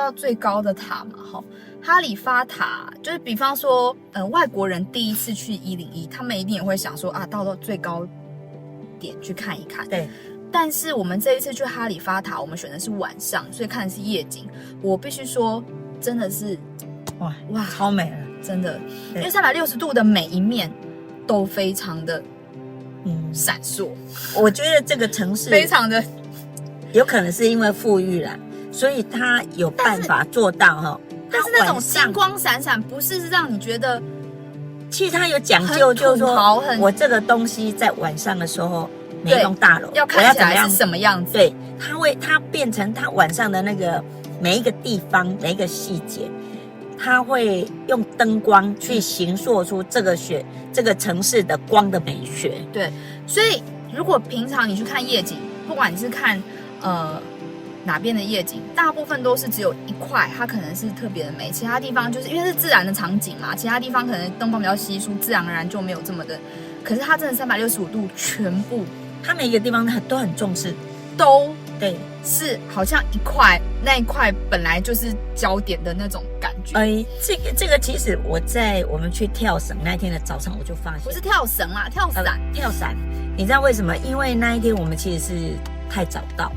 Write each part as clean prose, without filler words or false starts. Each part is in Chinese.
到最高的塔嘛，哈利法塔就是比方说，外国人第一次去101，他们一定也会想说啊，到最高点去看一看。对。但是我们这一次去哈利法塔，我们选的是晚上，所以看的是夜景。我必须说，真的是哇超美了，真的，因为360度的每一面都非常的闪烁。我觉得这个城市非常的有可能是因为富裕了，所以他有办法做到但是那种金光闪闪，不是让你觉得，其实他有讲究，就是说我这个东西在晚上的时候。每栋大楼要看起来是什么样子？对，它变成它晚上的那个每一个地方每一个细节，它会用灯光去形塑出这个城市的光的美学。对，所以如果平常你去看夜景，不管你是看哪边的夜景，大部分都是只有一块，它可能是特别的美，其他地方就是因为是自然的场景嘛，其他地方可能灯光比较稀疏，自然而然就没有这么的。可是它真的365度全部。它每一个地方都很重视，都对，是好像那一块本来就是焦点的那种感觉。这个其实我们去跳绳那一天的早上我就发现，不是跳绳啦，跳伞。你知道为什么？因为那一天我们其实是太早到，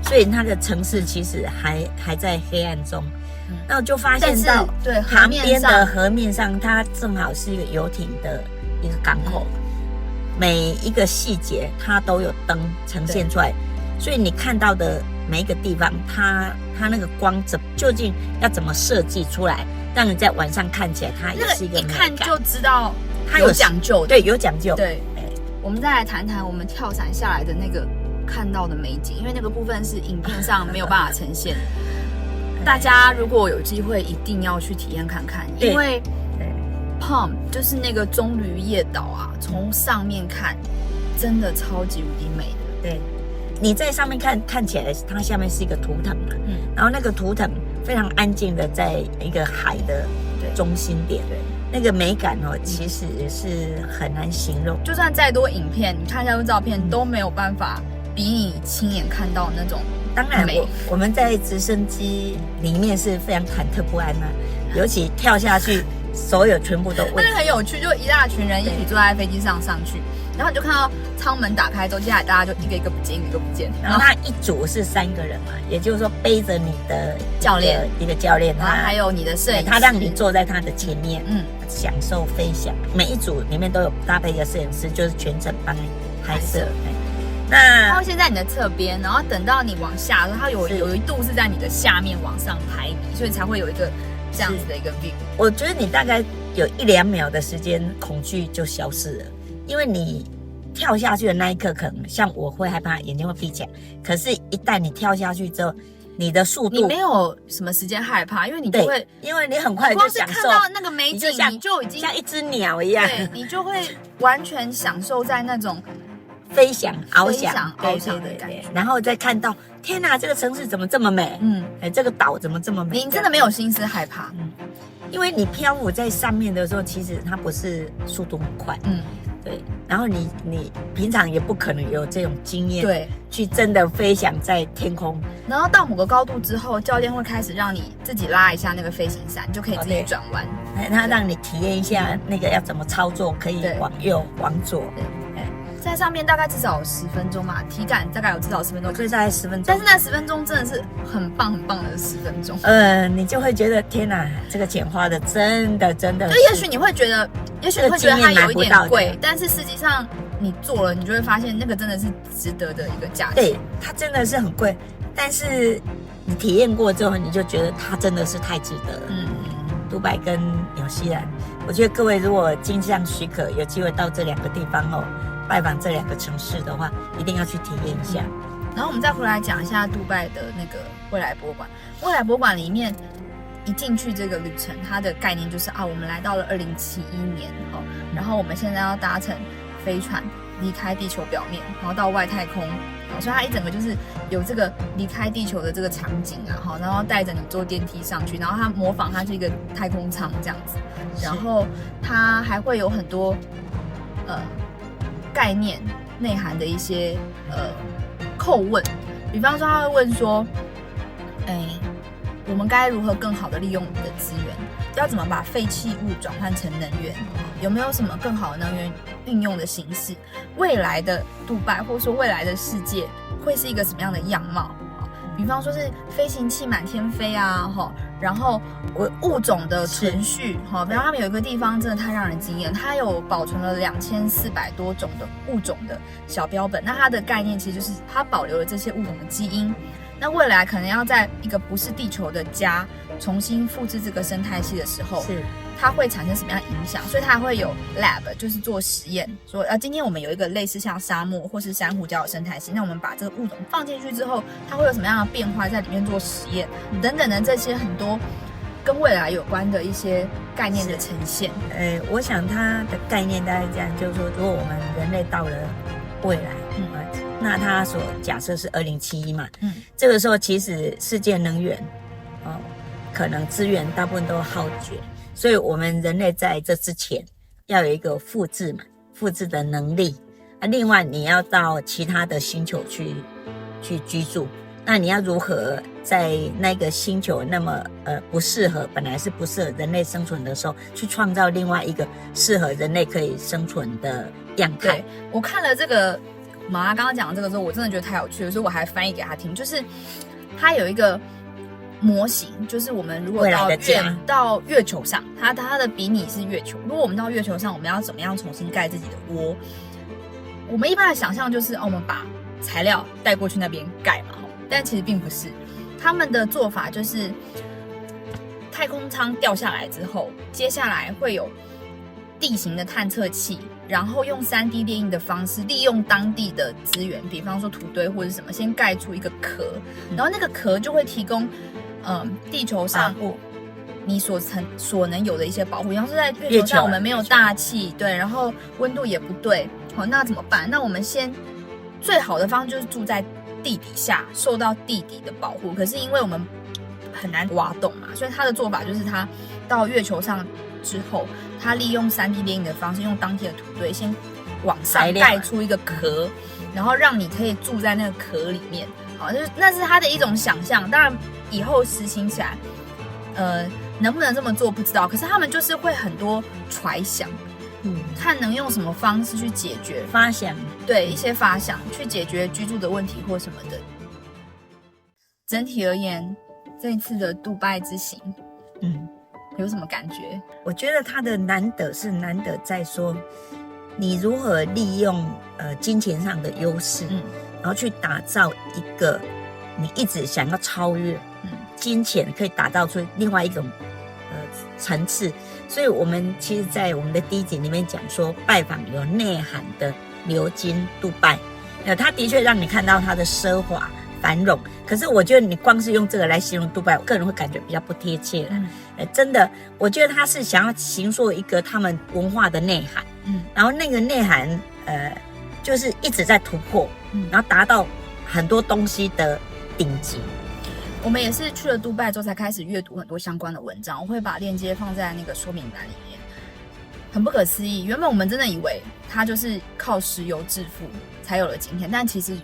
所以它的城市其实还在黑暗中。那我就发现到对旁边的河面上，它正好是一个游艇的一个港口。每一个细节它都有灯呈现出来，所以你看到的每一个地方，它那个光究竟要怎么设计出来，让你在晚上看起来它也是一个美感，一看就知道它有讲究的。对，有讲究。对，我们再来谈谈我们跳伞下来的那个看到的美景，因为那个部分是影片上没有办法呈现。大家如果有机会，一定要去体验看看，因为。Palm 就是那个棕榈叶岛啊，从上面看，真的超级无敌美的。对，你在上面看起来，它下面是一个图腾嘛，然后那个图腾非常安静的在一个海的中心点，对，那个美感其实是很难形容。就算再多影片，你看一下照片都没有办法比你亲眼看到那种。当然我们在直升机里面是非常忐忑不安啊，尤其跳下去。所有全部都但是很有趣，就一大群人一起坐在飞机上去，然后你就看到舱门打开之后，接下来大家就一个一个不见，一个不见。然后他一组是3个人嘛，也就是说背着你的教练，一个教练，然后还有你的摄影师，他让你坐在他的前面，享受飞翔。每一组里面都有搭配一个摄影师，就是全程帮你拍摄。那他会先在你的侧边，然后等到你往下的时候，他有一度是在你的下面往上拍你，所以才会有一个。这样子的一个 view， 我觉得你大概有1-2秒的时间，恐惧就消失了，因为你跳下去的那一刻，可能像我会害怕，眼睛会闭起来。可是，一旦你跳下去之后，你的速度，你没有什么时间害怕，因为你就会，因为你很快就享受，看到那个美景，你就已经像一只鸟一样，对，你就会完全享受在那种。飞翔、翱翔的感觉，然后再看到，天哪，这个城市怎么这么美？这个岛怎么这么美？你真的没有心思害怕，因为你漂浮在上面的时候，其实它不是速度很快，对。然后你平常也不可能有这种经验，对，去真的飞翔在天空。然后到某个高度之后，教练会开始让你自己拉一下那个飞行伞，就可以自己转弯。他让你体验一下那个要怎么操作，可以往右、往左。在上面大概至少10分钟嘛，体感大概有至少10分钟，所以大概10分钟。但是那10分钟真的是很棒很棒的10分钟。你就会觉得天哪，这个钱花的真的。就也许你会觉得它有一点贵，但是实际上你做了，你就会发现那个真的是值得的一个价钱。对，它真的是很贵，但是你体验过之后，你就觉得它真的是太值得了。杜拜跟纽西兰，我觉得各位如果经济上许可，有机会到这2个地方拜访这2个城市的话，一定要去体验一下。然后我们再回来讲一下杜拜的那个未来博物馆。未来博物馆里面一进去这个旅程，它的概念就是我们来到了2071年然后我们现在要搭乘飞船离开地球表面，然后到外太空。所以它一整个就是有这个离开地球的这个场景然后带着你坐电梯上去，然后它模仿它是一个太空舱这样子，然后它还会有很多概念内涵的一些扣问，比方说他会问说，我们该如何更好的利用我们的资源？要怎么把废弃物转换成能源？有没有什么更好的能源运用的形式？未来的杜拜或者说未来的世界会是一个什么样的样貌？比方说是飞行器满天飞啊，然后物种的存续，比方他们有一个地方真的太让人惊艳，它有保存了2400多种的物种的小标本。那它的概念其实就是它保留了这些物种的基因。那未来可能要在一个不是地球的家重新复制这个生态系的时候，它会产生什么样的影响？所以它会有 lab， 就是做实验，说今天我们有一个类似像沙漠或是珊瑚礁的生态系，那我们把这个物种放进去之后，它会有什么样的变化，在里面做实验等等的这些很多跟未来有关的一些概念的呈现。我想它的概念大概这样，就是说，如果我们人类到了未来，那它所假设是2071嘛，这个时候其实世界能源可能资源大部分都耗绝，所以我们人类在这之前要有一个复制的能力。另外你要到其他的星球去居住，那你要如何在那个星球那么本来是不适合人类生存的时候，去创造另外一个适合人类可以生存的样态。对，我看了这个马拉刚刚讲的这个之后，我真的觉得太有趣了，所以我还翻译给他听，就是他有一个模型，就是我们如果到月球上，它的比拟是月球。如果我们到月球上，我们要怎么样重新盖自己的窝？我们一般的想象就是我们把材料带过去那边盖嘛，但其实并不是。他们的做法就是太空舱掉下来之后，接下来会有地形的探测器，然后用3D 列印的方式，利用当地的资源，比方说土堆或者什么，先盖出一个壳，然后那个壳就会提供地球上你所能有的一些保护。比方说在月球上我们没有大气，对，然后温度也不对，那怎么办？那我们最好的方式就是住在地底下，受到地底的保护。可是因为我们很难挖洞嘛，所以他的做法就是他到月球上之后，他利用3D 列印的方式，用当地的土堆先往上盖出一个壳，然后让你可以住在那个壳里面。那是他的一种想象。当然以后实行起来能不能这么做不知道，可是他们就是会很多揣想，看能用什么方式去解决发想，对，一些发想去解决居住的问题或什么的。整体而言，这一次的杜拜之行有什么感觉？我觉得它的难得是难得在说你如何利用金钱上的优势，然后去打造一个你一直想要超越，金钱可以打造出另外一种层次。所以我们其实在我们的第一集里面讲说，拜访有内涵的流金杜拜，它的确让你看到它的奢华繁荣，可是我觉得你光是用这个来形容杜拜，我个人会感觉比较不贴切了。真的，我觉得他是想要形塑一个他们文化的内涵，然后那个内涵就是一直在突破，然后达到很多东西的顶级。我们也是去了杜拜之后才开始阅读很多相关的文章，我会把链接放在那个说明栏里面。很不可思议，原本我们真的以为他就是靠石油致富才有了今天，但其实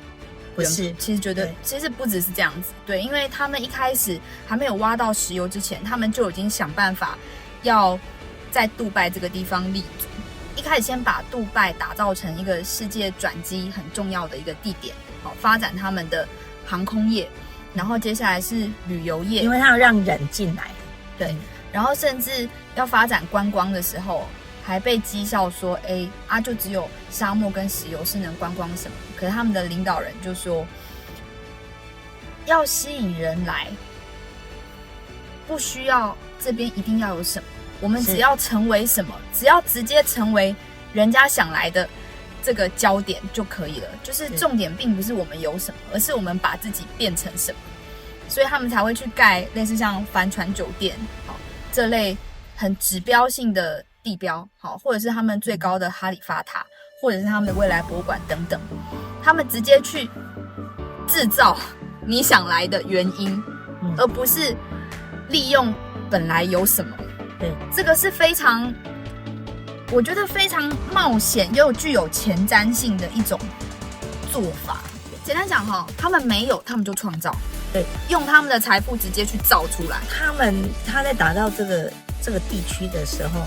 不是，其实觉得其实不只是这样子，对，因为他们一开始还没有挖到石油之前，他们就已经想办法要在杜拜这个地方立足。一开始先把杜拜打造成一个世界转机很重要的一个地点，发展他们的航空业，然后接下来是旅游业，因为他要让人进来，对，然后甚至要发展观光的时候，还被讥笑说，就只有沙漠跟石油是能观光什么？可是他们的领导人就说，要吸引人来，不需要这边一定要有什么，我们只要成为什么，只要直接成为人家想来的这个焦点就可以了。就是重点并不是我们有什么，而是我们把自己变成什么。所以他们才会去盖类似像帆船酒店这类很指标性的地标，或者是他们最高的哈利法塔，或者是他们的未来博物馆等等，他们直接去制造你想来的原因，而不是利用本来有什么。对，这个是非常，我觉得非常冒险又具有前瞻性的一种做法。简单讲他们没有，他们就创造。对，用他们的财富直接去造出来。他在打造这个地区的时候，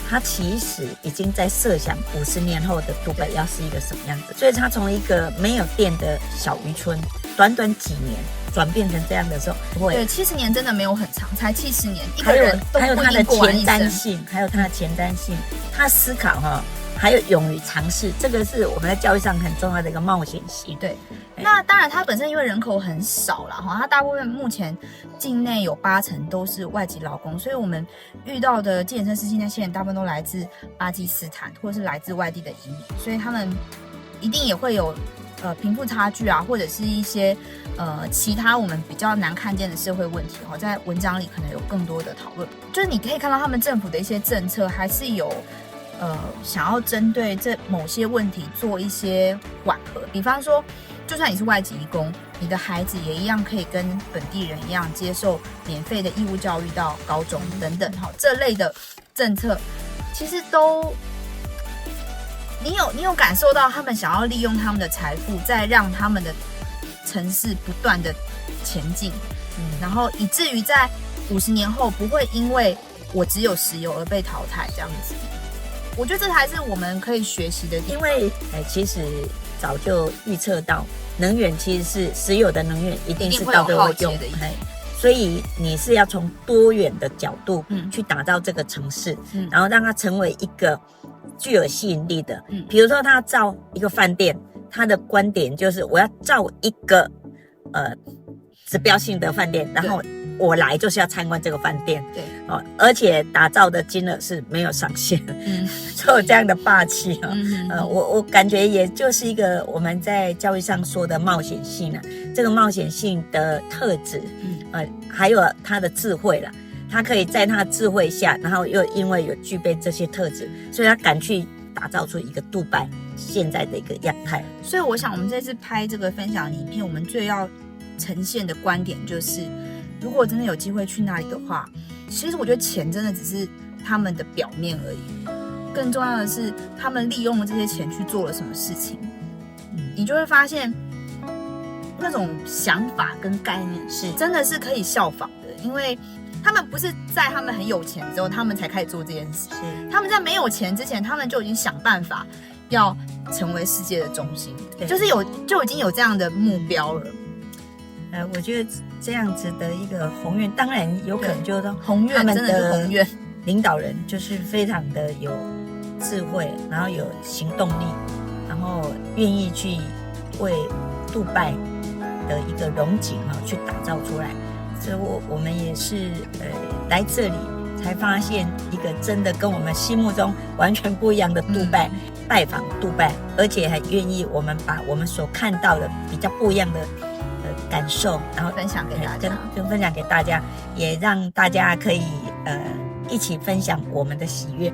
他其实已经在设想50年后的杜拜要是一个什么样子，所以他从一个没有电的小渔村，短短几年转变成这样的时候，对，70年真的没有很长，才70年，一个还人都有他的不一定过完前一生。瞻性，还有他的前瞻性，他思考还有勇于尝试，这个是我们在教育上很重要的一个冒险性。对，那当然，它本身因为人口很少啦，它大部分目前境内有80%都是外籍劳工，所以我们遇到的计程车司机那些人大部分都来自巴基斯坦或是来自外地的移民，所以他们一定也会有贫富差距啊，或者是一些其他我们比较难看见的社会问题在文章里可能有更多的讨论。就是你可以看到他们政府的一些政策还是有想要针对这某些问题做一些缓和，比方说，就算你是外籍移工，你的孩子也一样可以跟本地人一样接受免费的义务教育到高中等等这类的政策，其实都你有感受到他们想要利用他们的财富，再让他们的城市不断的前进，然后以至于在50年后不会因为我只有石油而被淘汰这样子。我觉得这才是我们可以学习的地方，因为其实早就预测到能源其实是石油的能源一定是到最后用的，所以你是要从多元的角度去打造这个城市，然后让它成为一个具有吸引力的。比如说他造一个饭店，他的观点就是我要造一个指标性的饭店，然后我来就是要参观这个饭店，对，而且打造的金额是没有上限，就有这样的霸气我感觉也就是一个我们在教育上说的冒险性啊，这个冒险性的特质，还有他的智慧啦，他可以在他的智慧下，然后又因为有具备这些特质，所以他敢去打造出一个杜拜现在的一个样态。所以我想我们这次拍这个分享影片，我们最要呈现的观点就是，如果真的有机会去那里的话，其实我觉得钱真的只是他们的表面而已，更重要的是他们利用了这些钱去做了什么事情。你就会发现那种想法跟概念是真的是可以效仿的，因为他们不是在他们很有钱之后他们才开始做这件事，他们在没有钱之前他们就已经想办法要成为世界的中心，就是就已经有这样的目标了。我觉得这样子的一个宏愿，当然有可能就是说宏愿真的是宏愿，领导人就是非常的有智慧，然后有行动力，然后愿意去为杜拜的一个荣景去打造出来。所以我们也是来这里才发现一个真的跟我们心目中完全不一样的杜拜，拜访杜拜，而且还愿意我们把我们所看到的比较不一样的感受，然后分享给大家，跟分享给大家，也让大家可以一起分享我们的喜悦。